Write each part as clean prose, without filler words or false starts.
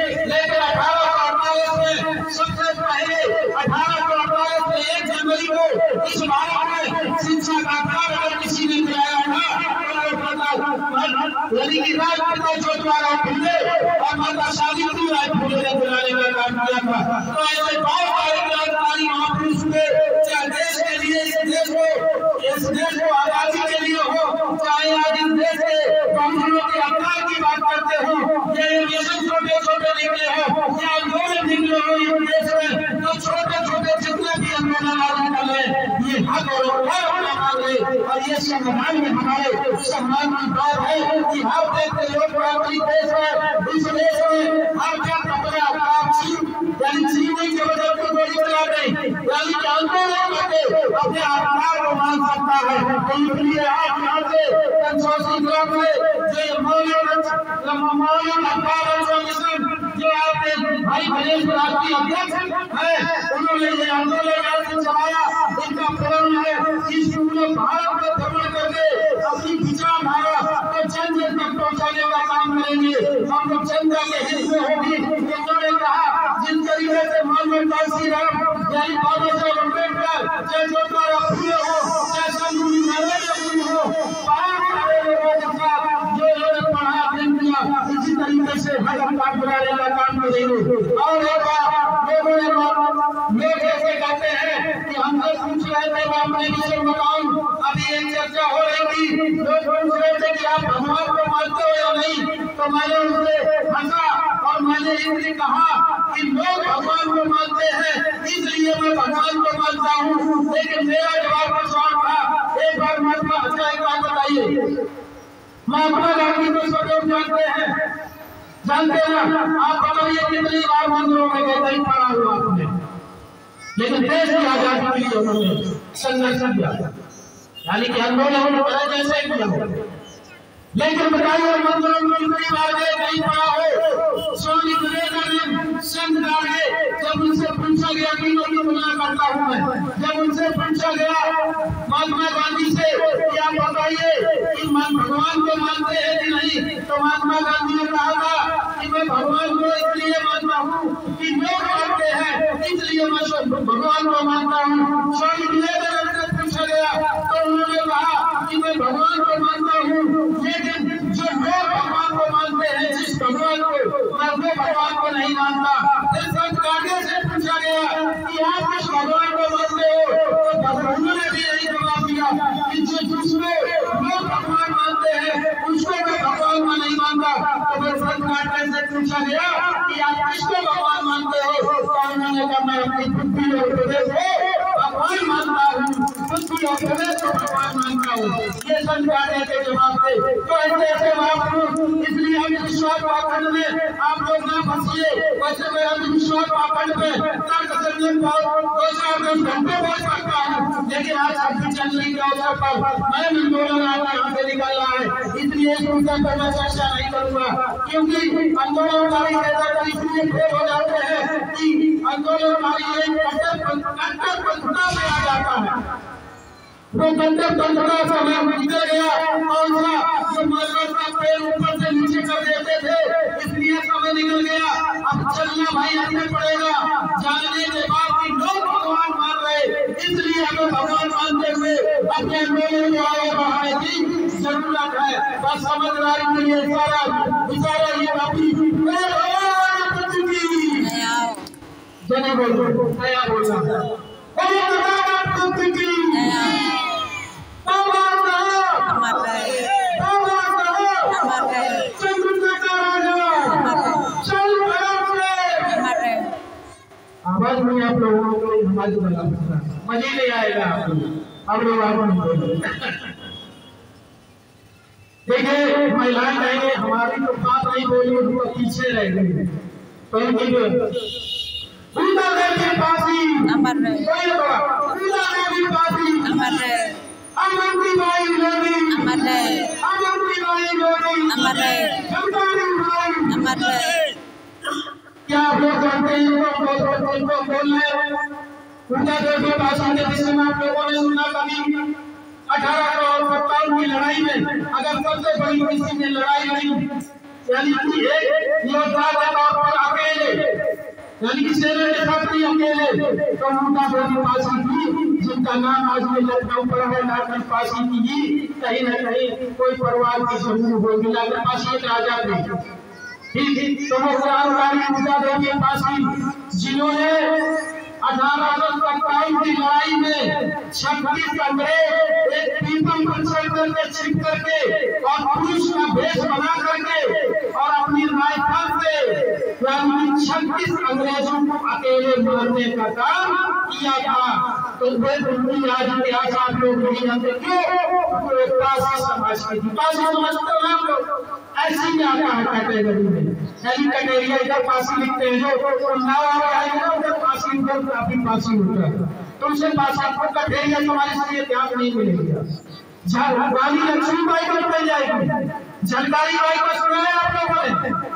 लेकिन 1848 में सबसे पहले 1848 में 1 जनवरी को इस भारत में शिक्षा का कार्य अगर किसी ने कराया यानी कि राजमाता ज्योतिबा फुले और माता सावित्रीबाई फुले ने दिलाने का काम किया था। तो ऐसे बहुत सारे क्रांतिकारी महापुरुष थे, चाहे देश के लिए इस देश को आजादी के लिए हो, चाहे आज इस देश के कानूनों के अपराध की बात करते हो, ये मिशन छोटे छोटे निकले हो या आंदोलन निकले हो इस देश में, तो छोटे छोटे जितने भी आंदोलन आज निकले ये हक और अधिकार होना मांगे। और ये संविधान में हमारे सम्मान की बात है कि हर देश के लोग देश है, इस देश में हर क्या कपड़ा यानी जीवन के बदल को गोली चला गई यानी आंदोलन करके अपने अधिकार को मान सकता है। तो इसलिए आप यहाँ से कंसोर्शियम में जो मौलाना अब्बास मिशन जो आपके भाई गणेश राष्ट्रीय अध्यक्ष है, उन्होंने ये आंदोलन आज चलाया, इनका प्रण है इस पूरे भारत में भ्रमण करके अपनी विचारधारा को जन जन तक पहुँचाने का काम करेंगे। हम लोग जनता के हित में होगी। उन्होंने कहा जिस तरीके से मोहम्मद श्री राम यानी बाबा साहब अम्बेडकर चाहे ज्योतिबा फुले हो, चाहे संतुली नारायण हो, बहुत सारे लोगों के साथ जो लोग पढ़ा अध्ययन किया, इसी तरीके से हर काम कराने का काम करेंगे। और एक लोगों ने लोग ऐसे कहते हैं कि हमसे पूछ रहे थे मैं अपने विषय बताऊं, अभी एक चर्चा हो रही थी, लोग पूछ रहे थे कि आप भगवान को मानते हो या नहीं, तो मैंने उनसे हंसा और मैंने इनसे कहा कि लोग भगवान को मानते हैं इसलिए मैं भगवान को मानता हूँ, लेकिन मेरा जवाब कुछ और था। एक बार महात्मा अच्छा एक बात बताइए, महात्मा गांधी को सब लोग जानते हैं ना, आप बताइए कितनी बार मंदिरों में गए, कहीं पढ़ा हुआ आपने, लेकिन देश की आजादी के लिए उन्होंने संघर्ष किया यानी कि आंदोलन जैसे किया हो। लेकिन बताइए मंदिरों में कितनी बार गए, कहीं पढ़ा हो। स्वामी विवेकानंद संत गाड़े जब उनसे पूछा गया कि की तुलना करता हूँ मैं, जब उनसे पूछा गया महात्मा गांधी से कि आप बताइए कि भगवान को मानते हैं कि नहीं, तो महात्मा गांधी ने कहा था कि मैं भगवान को इसलिए मानता हूँ कि लोग मानते हैं इसलिए मैं भगवान को मानता हूँ। स्वामी विवेकानंद से पूछा गया तो उन्होंने कहा कि मैं भगवान को मानता हूँ, लेकिन जो लोग भगवान को मानते हैं जिस भगवान को, मैं वो भगवान को नहीं मानता। फिर संत गाड़े से पूछा गया कि आप किस भगवान को मानते हो, तो उन्होंने भी यही जवाब दिया कि जिसको लोग भगवान मानते हैं उसको मैं भगवान को नहीं मानता। तो फिर संत गाड़े से पूछा गया कि आप किसको भगवान मानते हो, तो उन्होंने कहा मैं अपनी बुद्धि और प्रदेश को भगवान मानता हूँ, बुद्धि और प्रदेश को भगवान मानता हूँ। ये संत गाड़े के जवाब थे। तो ऐसे महापुरुष, इसलिए हम विश्वास पाखंड में आप लोग ना फंसिए। वैसे मैं अंधविश्वास पाखंड में तर्क संयम दो चार 10 घंटे बोल सकता हूँ, लेकिन आज 26 जनवरी के अवसर पर मैं आंदोलन आज यहाँ से निकल रहा है, इसलिए इस मुद्दे पर मैं चर्चा नहीं करूंगा, क्योंकि आंदोलनकारी नेता इसलिए फेल हो जाते हैं कि आंदोलनकारी एक कट्टर पंथता में आ जाता है। वो कट्टर पंथता से हमें निकल गया और जो मरकज का पेड़ ऊपर से नीचे कर देते थे, इसलिए समय निकल गया। अब चलना भाई हमें पड़ेगा, जानने के बाद कि लोग भगवान मान रहे, इसलिए हमें भगवान मानते हुए अपने आंदोलन को आगे बढ़ाने की जरूरत है। बस समझदारी के लिए सारा विचारा ये बाकी जने बोलो नया बोलना आवाज में आप लोगों को हमारी बना मजे नहीं आएगा आप लोग आवाज देखिए महिलाएं कहेंगे हमारी तो बात नहीं बोली, उनको पीछे रह गई। तो क्या आप लोग जानते हैं इनको बोलने पूजा देव के भाषण के विषय में आप लोगों ने सुना कभी 1857 की लड़ाई में अगर सबसे बड़ी किसी ने लड़ाई लड़ी यानी कि एक योद्धा के तौर पर आगे यानी कि सेना के साथ नहीं अकेले। तो मुद्दा बोली फांसी की, जिनका नाम आज में लखनऊ पड़ा है, लाकर फांसी की, कहीं न कहीं कोई परिवार की जरूर होगी। लाकर फांसी एक राजा थे, ठीक। तो वो मुद्दा देखिए फांसी, जिन्होंने 1857 की लड़ाई में 36 अंग्रेज एक पीपल पर चढ़ करके छिप करके और पुरुष का भेष बना करके और अपनी राइफल से 36 अंग्रेजों को अकेले मारने का काम किया था। तो वे आज इतिहास आप लोग नहीं जानते क्यों? तो एक पासी समाज की थी। पासी समझते हो आप लोग? ऐसी में आता है कैटेगरी में, यानी कैटेरिया इधर पासी लिखते हैं, जो नाव आएगा उधर पासी, उधर काफी पासी होता है। तो उनसे पासी को कैटेरिया तुम्हारे लिए ध्यान नहीं मिलेगा। रानी लक्ष्मीबाई को मिल जाएगी, झलकारी बाई को सुना है आप लोगों ने?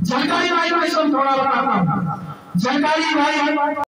झलकारी बाई को थोड़ा बताता हूँ। झलकारी बाई